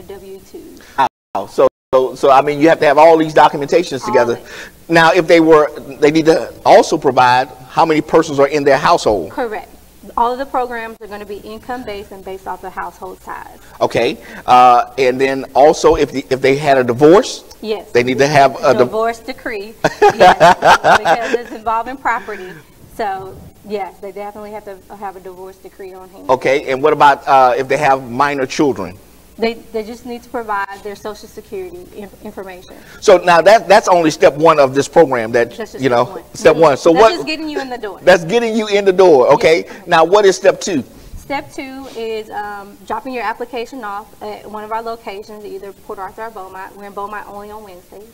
the W-2s. So I mean, you have to have all these documentations together. Now, if they need to also provide how many persons are in their household. Correct. All of the programs are going to be income-based and based off the household size. Okay. And then also, if they had a divorce, yes, they need to have a divorce decree. Yes, because it's involving property. So, yes, they definitely have to have a divorce decree on hand. Okay. And what about if they have minor children? They just need to provide their Social Security information. So now that's only step one of this program. That you know, step one. So that's just getting you in the door. That's getting you in the door. Okay. Yes. Now what is step two? Step two is dropping your application off at one of our locations, either Port Arthur or Beaumont. We're in Beaumont only on Wednesdays.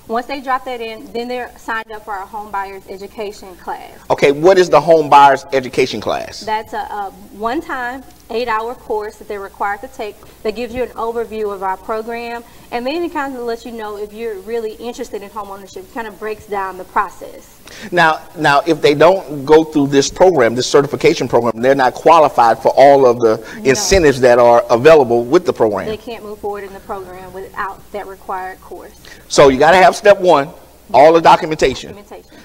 Once they drop that in, then they're signed up for our home buyers education class. Okay, what is the home buyers education class? That's a one-time 8-hour course that they're required to take that gives you an overview of our program, and then it kind of lets you know if you're really interested in home ownership. It kind of breaks down the process. Now, if they don't go through this program, this certification program, they're not qualified for all of the incentives that are available with the program. They can't move forward in the program without that required course. So you got to have step one, all the documentation.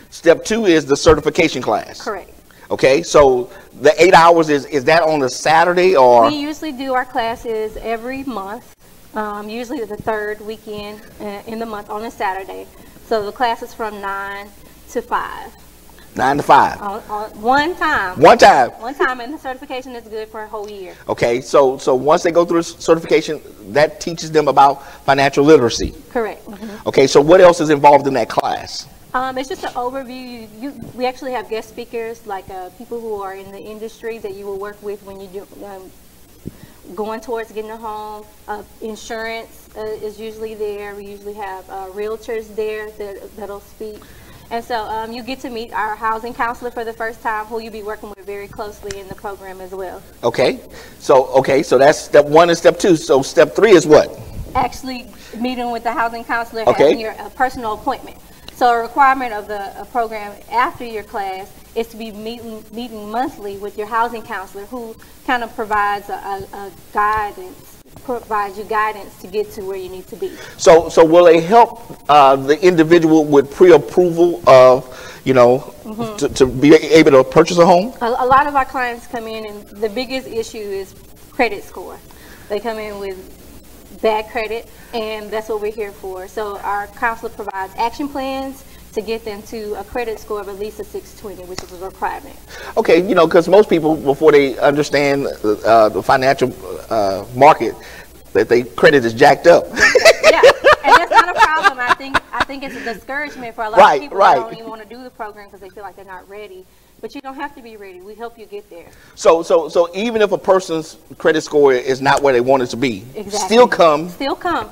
Step two is the certification class. Correct. Okay, so the 8 hours, is that on a Saturday or? We usually do our classes every month, usually the third weekend in the month on a Saturday. So the class is from 9 to 5. 9 to 5. One time. One time. One time, and the certification is good for a whole year. Okay, so once they go through certification, that teaches them about financial literacy. Correct. Mm-hmm. Okay, so what else is involved in that class? It's just an overview. We actually have guest speakers, like people who are in the industry that you will work with when you do going towards getting a home. Insurance is usually there. We usually have realtors there that'll speak. And so you get to meet our housing counselor for the first time, who you'll be working with very closely in the program as well. Okay. So that's step one and step two. So step three is what? Actually meeting with the housing counselor, having your personal appointment. So a requirement of the program after your class is to be meeting monthly with your housing counselor, who kind of provides provides you guidance to get to where you need to be. So will they help the individual with pre-approval of, to be able to purchase a home? A lot of our clients come in, and the biggest issue is credit score. They come in with bad credit, and that's what we're here for. So our counselor provides action plans to get them to a credit score of at least a 620, which is a requirement. Okay, because most people, before they understand the financial market, that their credit is jacked up. Yeah, and that's not a problem. I think it's a discouragement for a lot of people that don't even want to do the program because they feel like they're not ready. But you don't have to be ready. We help you get there. So even if a person's credit score is not where they want it to be, still come. Still come.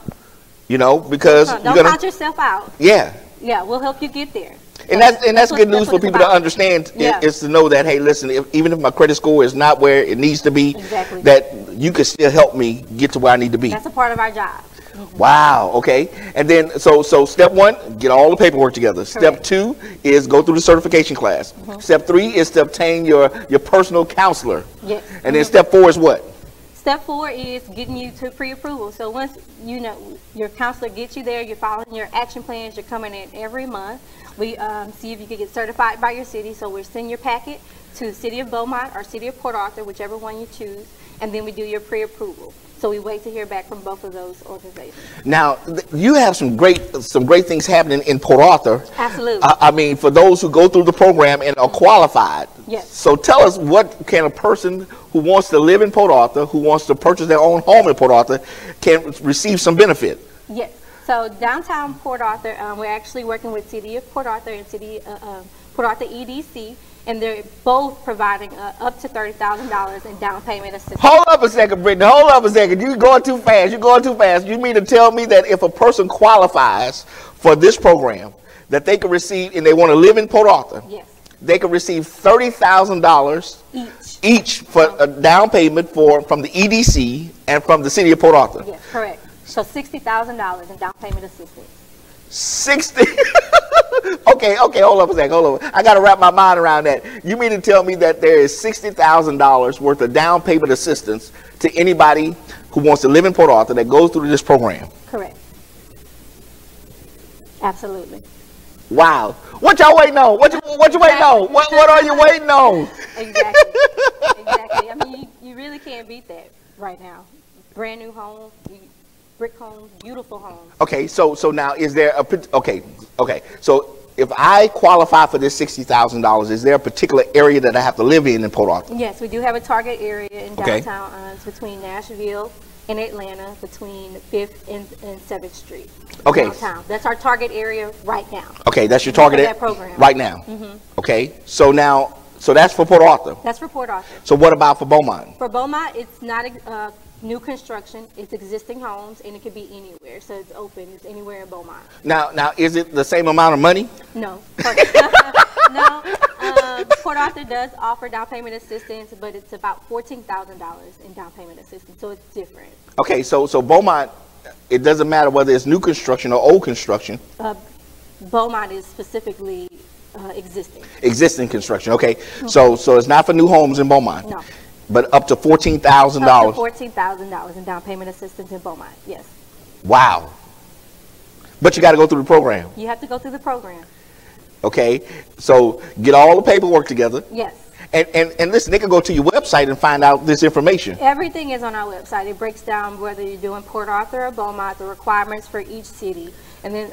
Because don't count yourself out. Yeah. Yeah, we'll help you get there. And that's good news for people to understand. Is to know that, hey, listen, even if my credit score is not where it needs to be, that you can still help me get to where I need to be. That's a part of our job. Mm-hmm. Wow. Okay. And then so step one, get all the paperwork together. Correct. Step two is go through the certification class. Mm-hmm. Step three is to obtain your personal counselor. Yes. And then step four is what? Step four is getting you to pre-approval. So once your counselor gets you there, you're following your action plans, you're coming in every month. We see if you can get certified by your city. So we'll send your packet to the City of Beaumont or City of Port Arthur, whichever one you choose, and then we do your pre-approval. So we wait to hear back from both of those organizations. Now, you have some great things happening in Port Arthur. Absolutely. I mean, for those who go through the program and are qualified. Yes. So tell us, what can a person who wants to live in Port Arthur, who wants to purchase their own home in Port Arthur, can receive some benefit? Yes. So downtown Port Arthur, we're actually working with City of Port Arthur and Port Arthur EDC. And they're both providing up to $30,000 in down payment assistance. Hold up a second, Brittany. Hold up a second. You're going too fast. You're going too fast. You mean to tell me that if a person qualifies for this program, that they can receive, and they want to live in Port Arthur, yes, they can receive $30,000 each for a down payment from the EDC and from the City of Port Arthur? Yes, correct. So $60,000 in down payment assistance. 60. Okay, hold up a second, I got to wrap my mind around that. You mean to tell me that there is $60,000 worth of down payment assistance to anybody who wants to live in Port Arthur that goes through this program. Correct. Absolutely. Wow. What y'all waiting on? What you waiting on? What are you waiting on? Exactly. Exactly. I mean, you really can't beat that right now. Brand new home, brick homes, beautiful homes. Okay, so now is there a okay. So if I qualify for this $60,000, is there a particular area that I have to live in Port Arthur? Yes, we do have a target area in downtown. It's between Nashville and Atlanta, between 5th and 7th Street. Okay. Downtown. That's our target area right now. Okay, that's your target area program right now. Okay, so that's for Port Arthur. That's for Port Arthur. So what about for Beaumont? For Beaumont, it's not new construction. It's existing homes, and it could be anywhere. So it's open. It's anywhere in Beaumont. Now, is it the same amount of money? No. No. Port Arthur does offer down payment assistance, but it's about $14,000 in down payment assistance. So it's different. Okay, so Beaumont, it doesn't matter whether it's new construction or old construction. Beaumont is specifically existing. Existing construction. Okay, so it's not for new homes in Beaumont. No. But up to $14,000. Up to $14,000 in down payment assistance in Beaumont. Yes. Wow. But you got to go through the program. You have to go through the program. Okay, so get all the paperwork together. Yes. And listen, they can go to your website and find out this information. Everything is on our website. It breaks down whether you're doing Port Arthur or Beaumont, the requirements for each city, and then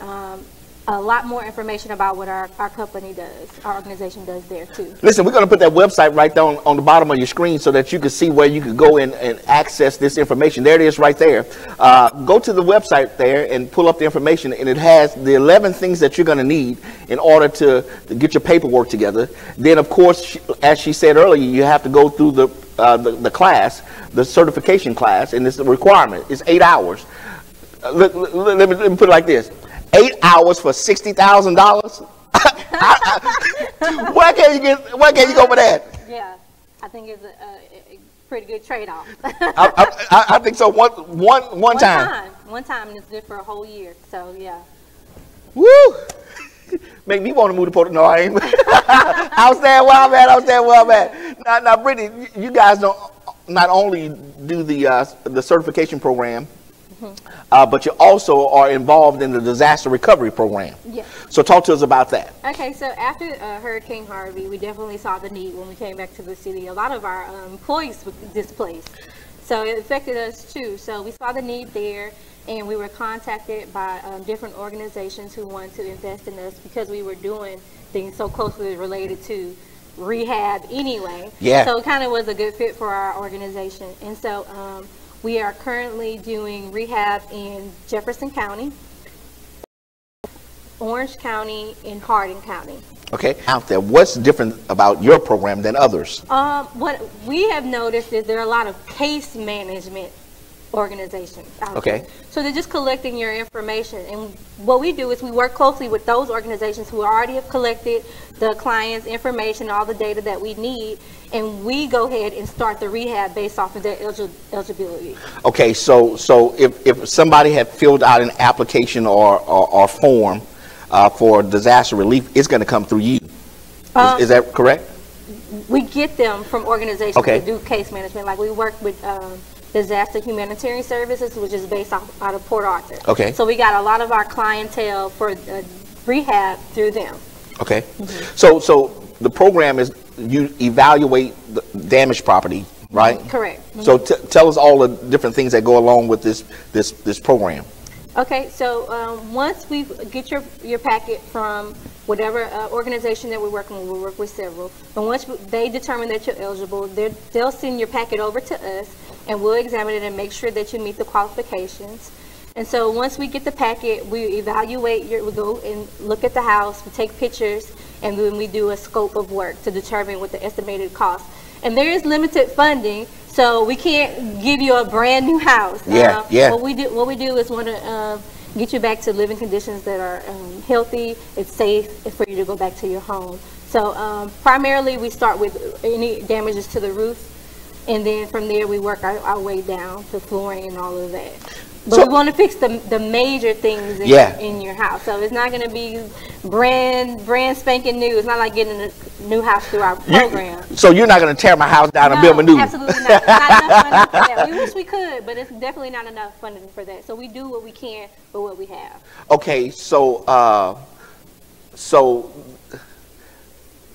a lot more information about what our company does, our organization does there too. Listen, we're going to put that website right down on the bottom of your screen so that you can see where you can go in and access this information. There it is right there. Go to the website there and pull up the information, and it has the 11 things that you're going to need in order to get your paperwork together. Then, of course, as she said earlier, you have to go through the class, the certification class, and it's a requirement. It's 8 hours. Let me put it like this. 8 hours for $60,000? Where can you go for that? Yeah, I think it's a pretty good trade-off. I think so. One time. One time, and it's good for a whole year. So yeah. Woo! Make me want to move to Port. No, I ain't. I'll stand where I'm at. Now, Brittany, you guys don't not only do the certification program. But you also are involved in the disaster recovery program. Yes. So talk to us about that. Okay, so after Hurricane Harvey, we definitely saw the need when we came back to the city. A lot of our employees were displaced. So it affected us too. So we saw the need there, and we were contacted by different organizations who wanted to invest in us because we were doing things so closely related to rehab anyway. Yeah. So it kind of was a good fit for our organization. And so we are currently doing rehab in Jefferson County, Orange County, and Hardin County. Okay, out there, what's different about your program than others? What we have noticed is there are a lot of case management organizations out there. So they're just collecting your information, and what we do is we work closely with those organizations who already have collected the client's information, all the data that we need, and we go ahead and start the rehab based off of their eligibility. Okay, so if somebody had filled out an application or form for disaster relief, it's going to come through you. Is that correct? We get them from organizations that do case management. Like we work with Disaster Humanitarian Services, which is based out of Port Arthur. Okay. So we got a lot of our clientele for rehab through them. Okay. So the program is you evaluate the damaged property, right? Correct. So tell us all the different things that go along with this program. Okay, so once we get your packet from whatever organization that we're working with, we work with several, but once they determine that you're eligible, they'll send your packet over to us, and we'll examine it and make sure that you meet the qualifications. And so once we get the packet, we evaluate we go and look at the house, we take pictures, and then we do a scope of work to determine what the estimated cost. And there is limited funding, so we can't give you a brand new house. What we do is want to get you back to living conditions that are healthy, it's safe for you to go back to your home. So primarily we start with any damages to the roof, And then from there, we work our way down to flooring and all of that. But we want to fix the major things in your house. So it's not going to be brand spanking new. It's not like getting a new house through our program. So you're not going to tear my house down and build a new one? Absolutely not. Not enough funding for that. We wish we could, but it's definitely not enough funding for that. So we do what we can with what we have. Okay, so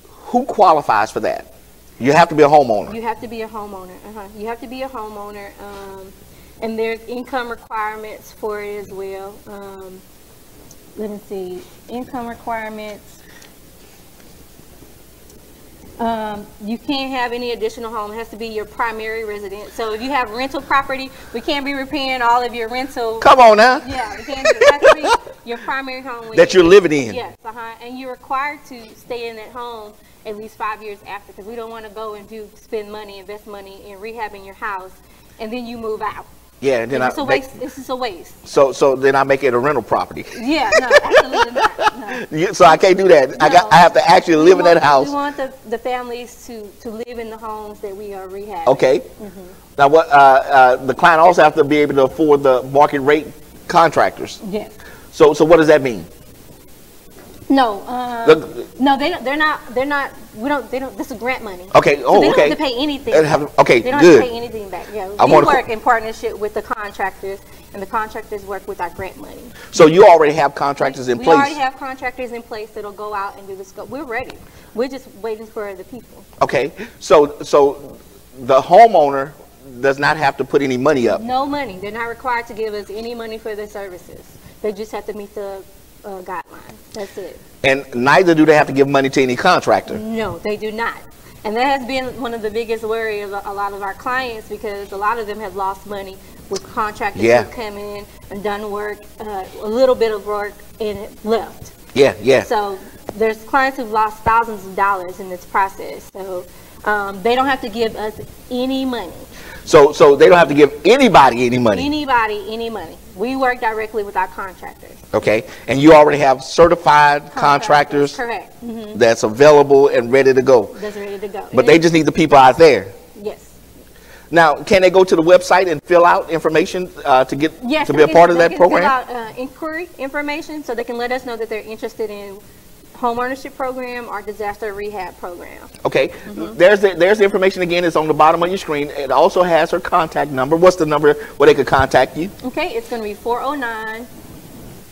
who qualifies for that? You have to be a homeowner. You have to be a homeowner. You have to be a homeowner. And there's income requirements for it as well. Let me see. Income requirements. You can't have any additional home. It has to be your primary residence. So if you have rental property, we can't be repaying all of your rental. Come on now. Yeah, we can't do it. It has to be your primary home. That you're living in. Yes, and you're required to stay in that home at least 5 years after, because we don't want to go and spend money, invest money in rehabbing your house, and then you move out. Yeah, and then it's just a waste. So then I make it a rental property. Yeah, no, absolutely not. No. So I can't do that. No. I have to actually live in that house. We want the families to live in the homes that we are rehabbing. Okay. Now what? The client also have to be able to afford the market rate contractors. Yes. So what does that mean? No, no, they're not. This is grant money. Okay. So they don't have to pay anything. Okay. They don't good. have to pay anything back. Yeah. We work in partnership with the contractors, and the contractors work with our grant money. So you already have contractors in place. We already have contractors in place that'll go out and do the scope. We're ready. We're just waiting for the people. Okay. So the homeowner does not have to put any money up. No money. They're not required to give us any money for their services. They just have to meet the guidelines. That's it. And neither do they have to give money to any contractor. No, they do not. And that has been one of the biggest worries of a lot of our clients, because a lot of them have lost money with contractors who come in and done work, a little bit of work, and left. Yeah. So there's clients who've lost thousands of dollars in this process. So they don't have to give us any money. So they don't have to give anybody any money. Anybody any money. We work directly with our contractors. Okay, and you already have certified contractors. Correct. That's available and ready to go. That's ready to go. But they just need the people out there. Yes. Now, can they go to the website and fill out information to be a part of that program? Yes, they can fill out inquiry information, so they can let us know that they're interested in home ownership program or disaster rehab program. Okay. There's the information again. It's on the bottom of your screen. It also has her contact number. What's the number where they could contact you? Okay, it's going to be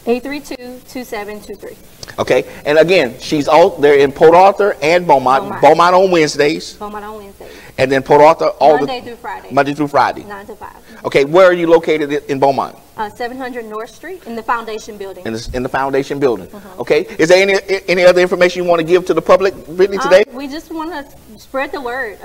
409-832-2723. Okay, and again, she's out there in Port Arthur and Beaumont. Beaumont on Wednesdays. Beaumont on Wednesdays. And then Port Arthur Monday through Friday. Monday through Friday. 9 to 5. Okay, where are you located in Beaumont? 700 North Street in the Foundation Building. In the Foundation Building. Okay, is there any other information you want to give to the public, Brittany, today? We just want to spread the word.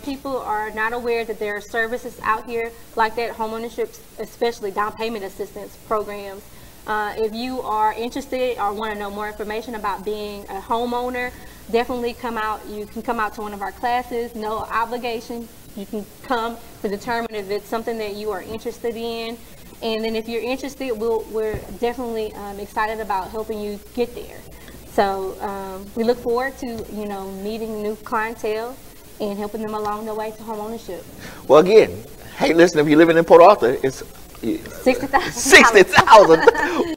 People are not aware that there are services out here like that, homeownership, especially down payment assistance programs. If you are interested or want to know more information about being a homeowner, definitely come out. You can come out to one of our classes, no obligation. You can come to determine if it's something that you are interested in. And then if you're interested, we're definitely excited about helping you get there. So we look forward to, meeting new clientele and helping them along the way to home ownership. Well, again, hey, listen, if you're living in Port Arthur, it's 60,000. 60,000.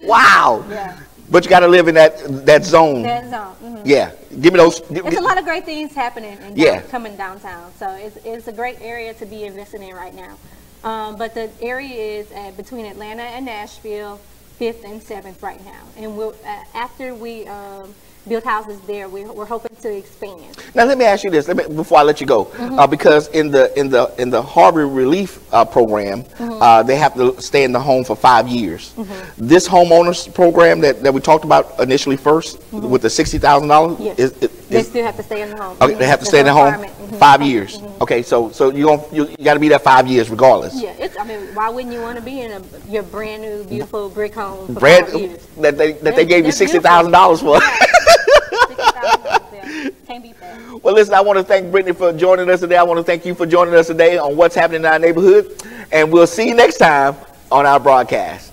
Wow. Yeah. But you got to live in that zone. That zone. Yeah. Give me those. There's a lot of great things happening coming downtown. So it's a great area to be investing in right now. But the area is between Atlanta and Nashville, 5th and 7th right now. And after we build houses there, we're hoping to expand. Now let me ask you this, before I let you go, because in the Harbor Relief program, they have to stay in the home for 5 years. This homeowners program that we talked about initially first, with the $60,000, they still have to stay in the home. Okay, they have to stay in the home 5 years. Okay, so you got to be there 5 years regardless. Yeah, why wouldn't you want to be in your brand new beautiful brick home for 5 years? That they gave you $60,000 for. Can't beat that. Well, listen, I want to thank Brittany for joining us today. I want to thank you for joining us today on What's Happening in Our Neighborhood. And we'll see you next time on our broadcast.